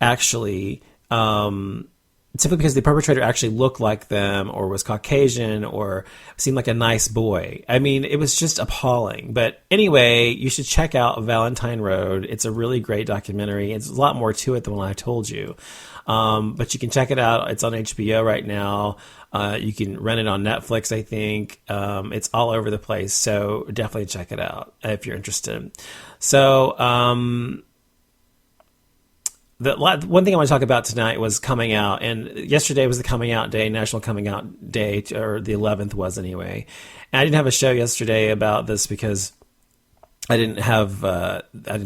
actually, simply because the perpetrator actually looked like them or was Caucasian or seemed like a nice boy. I mean, it was just appalling. But anyway, you should check out Valentine Road. It's a really great documentary. It's a lot more to it than what I told you. But you can check it out. It's on HBO right now. You can rent it on Netflix, I think. It's all over the place. So definitely check it out if you're interested. So, the one thing I want to talk about tonight was coming out, and yesterday was the coming out day, National Coming Out Day, or the 11th was anyway. And I didn't have a show yesterday about this because I didn't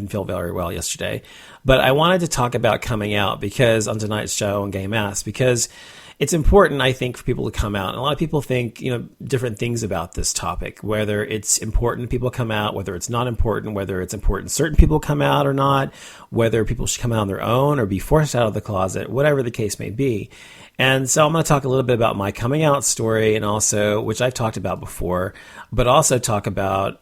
feel very well yesterday. But I wanted to talk about coming out because on tonight's show on Gay Mass, because it's important, I think, for people to come out. And a lot of people think, different things about this topic, whether it's important people come out, whether it's not important, whether it's important certain people come out or not, whether people should come out on their own or be forced out of the closet, whatever the case may be. And so I'm going to talk a little bit about my coming out story and also, which I've talked about before, but also talk about,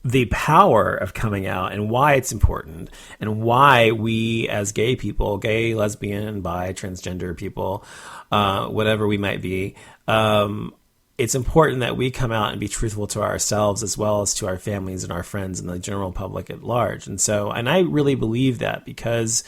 the power of coming out and why it's important and why we as gay people, gay, lesbian, bi, transgender people, whatever we might be, it's important that we come out and be truthful to ourselves as well as to our families and our friends and the general public at large. And I really believe that because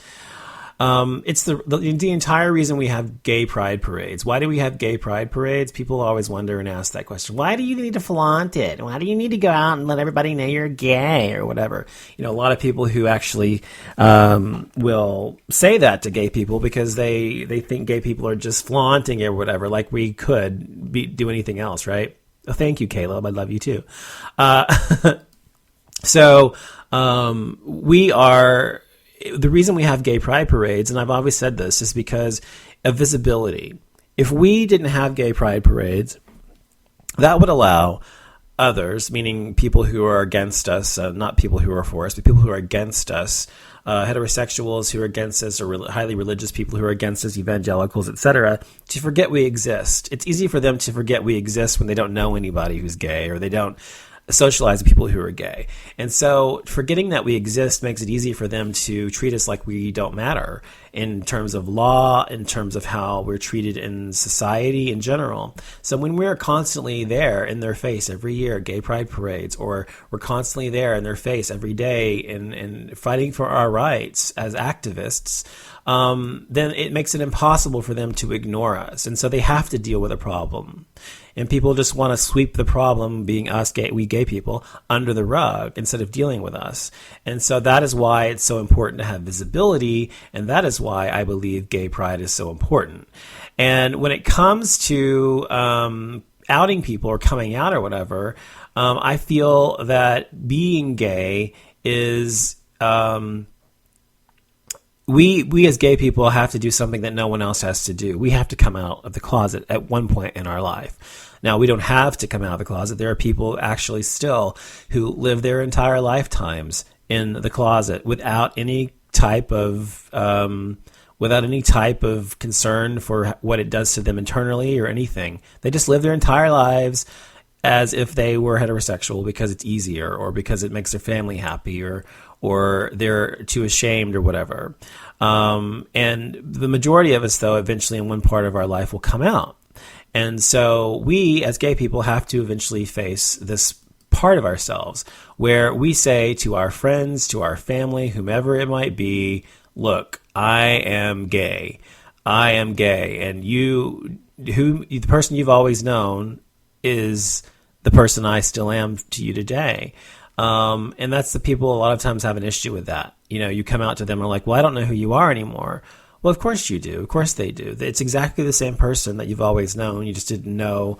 it's the entire reason we have gay pride parades. Why do we have gay pride parades? People always wonder and ask that question. Why do you need to flaunt it? Why do you need to go out and let everybody know you're gay or whatever? A lot of people who actually will say that to gay people because they think gay people are just flaunting it or whatever, like we could do anything else, right? Oh, thank you, Caleb. I love you too. We are... The reason we have gay pride parades, and I've always said this, is because of visibility. If we didn't have gay pride parades, that would allow others, meaning people who are against us, not people who are for us, but people who are against us, heterosexuals who are against us, or highly religious people who are against us, evangelicals, etc., to forget we exist. It's easy for them to forget we exist when they don't know anybody who's gay or they don't socialize with people who are gay. And so forgetting that we exist makes it easy for them to treat us like we don't matter in terms of law, in terms of how we're treated in society in general. So when we're constantly there in their face every year, gay pride parades, or we're constantly there in their face every day in fighting for our rights as activists, then it makes it impossible for them to ignore us. And so they have to deal with a problem. And people just want to sweep the problem, being us, we gay people, under the rug instead of dealing with us. And so that is why it's so important to have visibility, and that is why I believe gay pride is so important. And when it comes to outing people or coming out or whatever, I feel that being gay is... We as gay people have to do something that no one else has to do. We have to come out of the closet at one point in our life. Now, we don't have to come out of the closet. There are people actually still who live their entire lifetimes in the closet without any type of concern for what it does to them internally or anything. They just live their entire lives as if they were heterosexual because it's easier or because it makes their family happy or they're too ashamed or whatever. And the majority of us, though, eventually in one part of our life will come out. And so we, as gay people, have to eventually face this part of ourselves where we say to our friends, to our family, whomever it might be, look, I am gay. I am gay. And the person you've always known is the person I still am to you today. And that's the people a lot of times have an issue with that. You come out to them and are like, well, I don't know who you are anymore. Well, of course you do. Of course they do. It's exactly the same person that you've always known. You just didn't know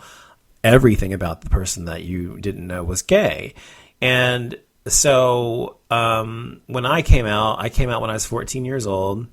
everything about the person that you didn't know was gay. And so when I came out when I was 14 years old.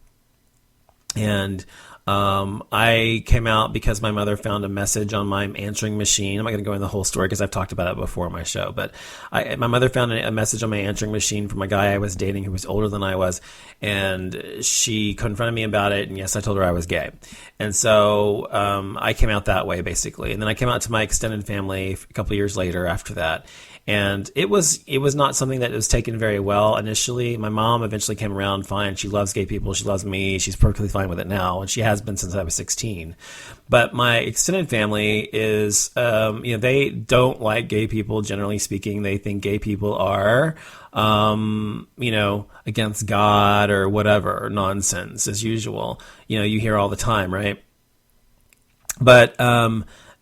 And I came out because my mother found a message on my answering machine. I'm not going to go into the whole story because I've talked about it before on my show. But my mother found a message on my answering machine from a guy I was dating who was older than I was. And she confronted me about it. And yes, I told her I was gay. And so I came out that way, basically. And then I came out to my extended family a couple of years later after that. And it was not something that was taken very well initially. My mom eventually came around fine. She loves gay people. She loves me. She's perfectly fine with it now, and she has been since I was 16. But my extended family is, they don't like gay people, generally speaking. They think gay people are, against God or whatever nonsense as usual. You hear all the time, right? But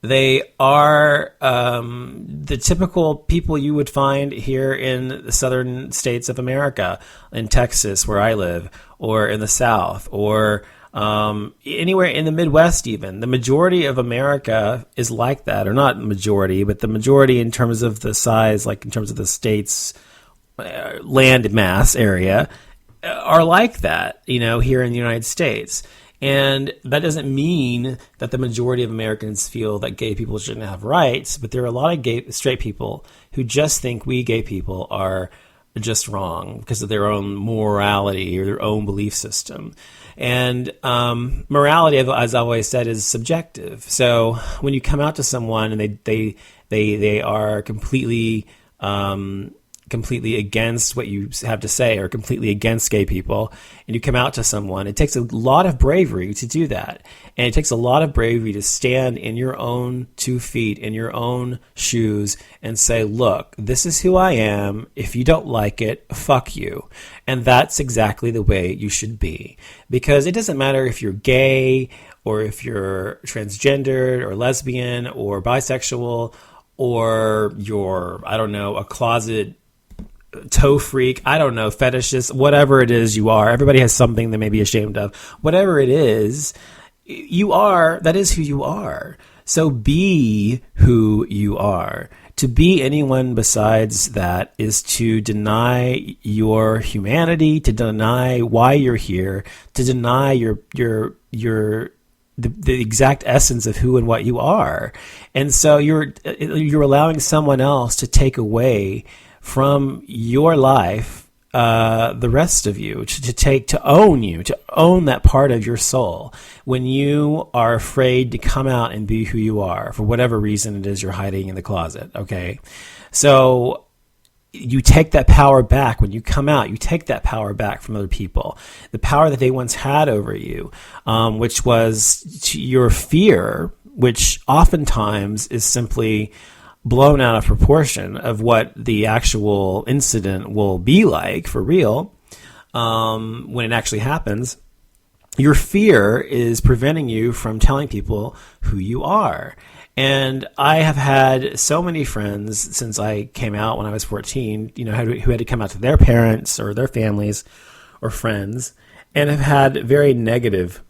they are the typical people you would find here in the southern states of America, in Texas, where I live, or in the South, or anywhere in the Midwest even. The majority of America is like that, or not majority, but the majority in terms of the size, like in terms of the state's land mass area, are like that, here in the United States. And that doesn't mean that the majority of Americans feel that gay people shouldn't have rights, but there are a lot of straight people who just think we gay people are just wrong because of their own morality or their own belief system. And morality, as I've always said, is subjective. So when you come out to someone and they are completely against what you have to say, or completely against gay people, and you come out to someone, it takes a lot of bravery to do that. And it takes a lot of bravery to stand in your own 2 feet, in your own shoes, and say, look, this is who I am. If you don't like it, fuck you. And that's exactly the way you should be. Because it doesn't matter if you're gay, or if you're transgendered, or lesbian, or bisexual, or you're, a closet toe freak, fetishist, whatever it is you are. Everybody has something they may be ashamed of. Whatever it is, that is who you are. So be who you are. To be anyone besides that is to deny your humanity, to deny why you're here, to deny the exact essence of who and what you are. And so you're allowing someone else to take away from your life, the rest of you, to own that part of your soul, when you are afraid to come out and be who you are for whatever reason it is you're hiding in the closet. Okay. So you take that power back. When you come out, you take that power back from other people, the power that they once had over you, which was your fear, which oftentimes is simply blown out of proportion of what the actual incident will be like for real when it actually happens. Your fear is preventing you from telling people who you are. And I have had so many friends since I came out when I was 14, who had to come out to their parents or their families or friends, and have had very negative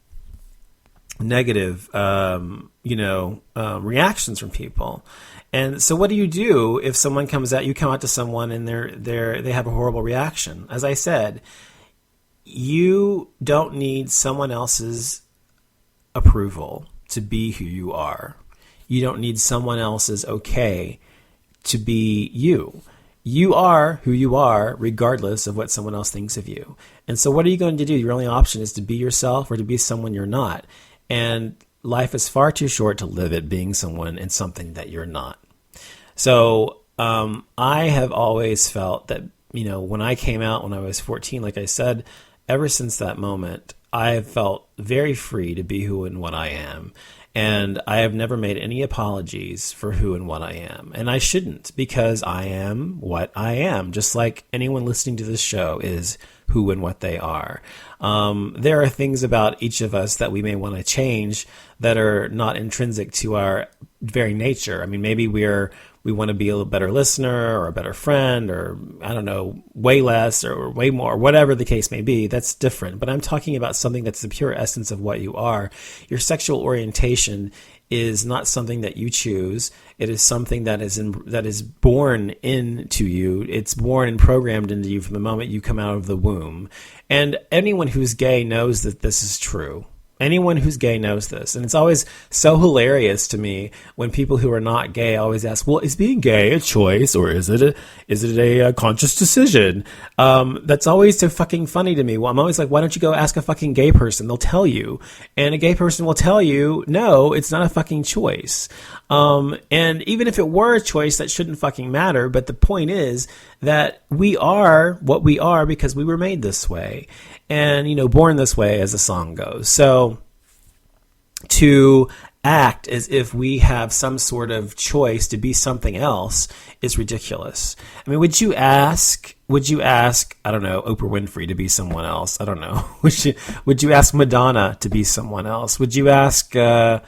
reactions from people. And so what do you do if someone comes out, you come out to someone and they have a horrible reaction? As I said, you don't need someone else's approval to be who you are. You don't need someone else's okay to be you. You are who you are regardless of what someone else thinks of you. And so what are you going to do? Your only option is to be yourself or to be someone you're not. And life is far too short to live it being someone and something that you're not. So I have always felt that, when I came out when I was 14, like I said, ever since that moment, I have felt very free to be who and what I am. And I have never made any apologies for who and what I am. And I shouldn't, because I am what I am, just like anyone listening to this show is who and what they are. There are things about each of us that we may want to change that are not intrinsic to our very nature. I mean, maybe we want to be a better listener or a better friend, or way less or way more, whatever the case may be. That's different. But I'm talking about something that's the pure essence of what you are. Your sexual orientation is not something that you choose. It is something that is born into you. It's born and programmed into you from the moment you come out of the womb. And anyone who's gay knows that this is true. Anyone who's gay knows this. And it's always so hilarious to me when people who are not gay always ask, well, is being gay a choice or is it a conscious decision? That's always so fucking funny to me. Well, I'm always like, why don't you go ask a fucking gay person? They'll tell you. And a gay person will tell you, no, it's not a fucking choice. And even if it were a choice, that shouldn't fucking matter. But the point is that we are what we are because we were made this way. And, born this way, as the song goes. So to act as if we have some sort of choice to be something else is ridiculous. I mean, would you ask, I don't know, Oprah Winfrey to be someone else? I don't know. Would you ask Madonna to be someone else? Would you ask Katy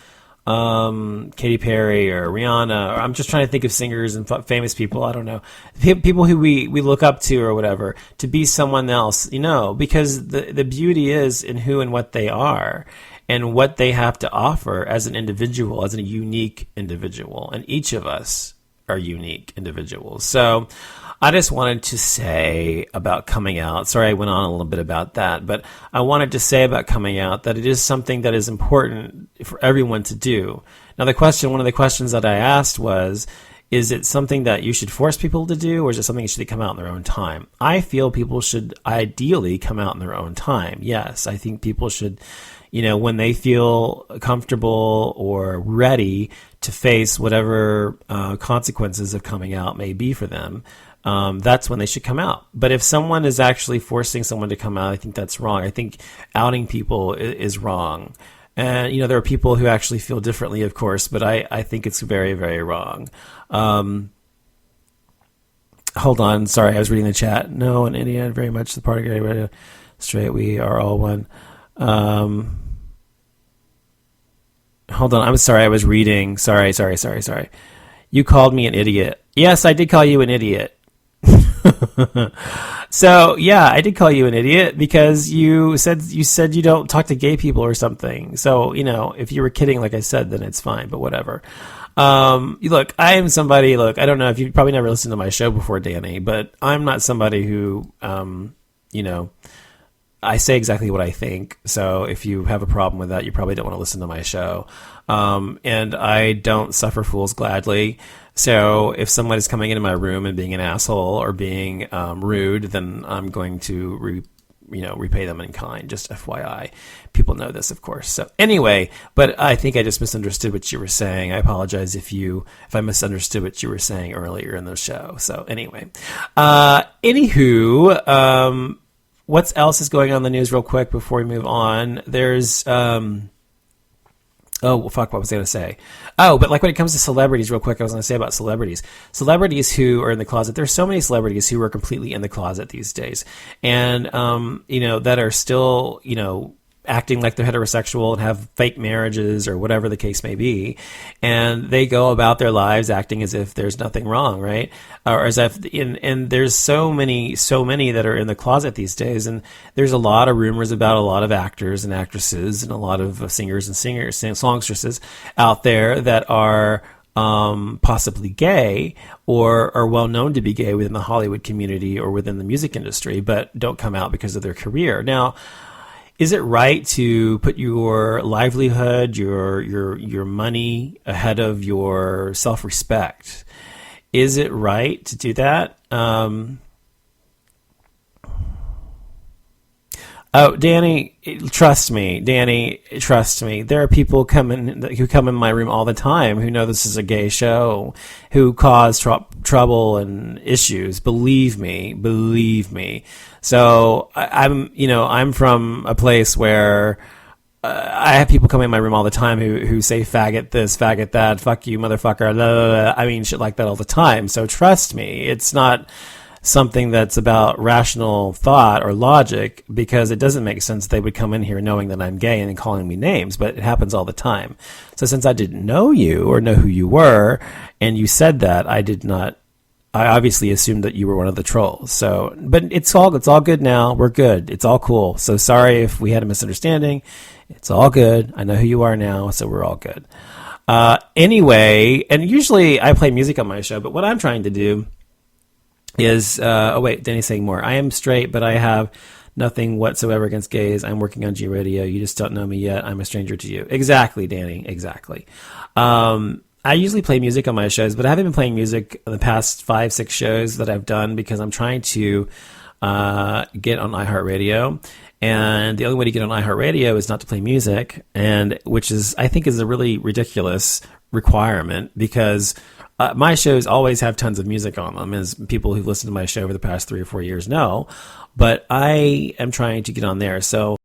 Perry or Rihanna? Or I'm just trying to think of singers and famous people. I don't know. People who we look up to or whatever, to be someone else, because the beauty is in who and what they are and what they have to offer as an individual, as a unique individual. And each of us are unique individuals. So I just wanted to say about coming out. Sorry, I went on a little bit about that, but I wanted to say about coming out that it is something that is important for everyone to do. Now, one of the questions that I asked was, is it something that you should force people to do, or is it something that should come out in their own time? I feel people should ideally come out in their own time. Yes, I think people should, when they feel comfortable or ready to face whatever consequences of coming out may be for them, that's when they should come out. But if someone is actually forcing someone to come out, I think that's wrong. I think outing people is wrong. And, there are people who actually feel differently, of course, but I think it's very, very wrong. Hold on. Sorry, I was reading the chat. No, in India, very much the part of gay straight, we are all one. Hold on. I'm sorry. I was reading. Sorry. You called me an idiot. Yes, I did call you an idiot. So yeah, I did call you an idiot because you said you don't talk to gay people or something. So, if you were kidding, like I said, then it's fine, but whatever. Look, I am somebody, I don't know if you probably never listened to my show before, Danny, but I'm not somebody who, I say exactly what I think. So if you have a problem with that, you probably don't want to listen to my show. And I don't suffer fools gladly. So if someone is coming into my room and being an asshole or being rude, then I'm going to repay them in kind. Just FYI. People know this, of course. So anyway, but I think I just misunderstood what you were saying. I apologize if I misunderstood what you were saying earlier in the show. So anyway, anywho, what else is going on in the news real quick before we move on? There's, oh, fuck, what was I going to say? Oh, but when it comes to celebrities, real quick, I was going to say about celebrities. Celebrities who are in the closet, there's so many celebrities who are completely in the closet these days. And, that are still, acting like they're heterosexual and have fake marriages or whatever the case may be. And they go about their lives acting as if there's nothing wrong, right? Or as if, and there's so many that are in the closet these days. And there's a lot of rumors about a lot of actors and actresses and a lot of singers and songstresses out there that are possibly gay or are well known to be gay within the Hollywood community or within the music industry, but don't come out because of their career. Now, is it right to put your livelihood, your money ahead of your self-respect? Is it right to do that? Oh, Danny, trust me. There are people who come in my room all the time who know this is a gay show, who cause trouble and issues. Believe me. So I'm from a place where I have people come in my room all the time who say faggot this, faggot that, fuck you, motherfucker. Blah, blah, blah. I mean, shit like that all the time. So trust me, it's not something that's about rational thought or logic, because it doesn't make sense they would come in here knowing that I'm gay and then calling me names, but it happens all the time. So since I didn't know you or know who you were, and you said that, I obviously assumed that you were one of the trolls. So, but it's all good now. We're good. It's all cool. So sorry if we had a misunderstanding. It's all good. I know who you are now, so we're all good. Anyway, and usually I play music on my show, but what I'm trying to do is, Danny's saying more. I am straight, but I have Nothing whatsoever against gays. I'm working on G Radio. You just don't know me yet. I'm a stranger to you. Exactly, Danny. Exactly. I usually play music on my shows, but I haven't been playing music in the past 5-6 shows that I've done because I'm trying to get on iHeartRadio. And the only way to get on iHeartRadio is not to play music, and which is, I think, is a really ridiculous requirement because my shows always have tons of music on them, as people who've listened to my show over the past 3 or 4 years know. But I am trying to get on there. So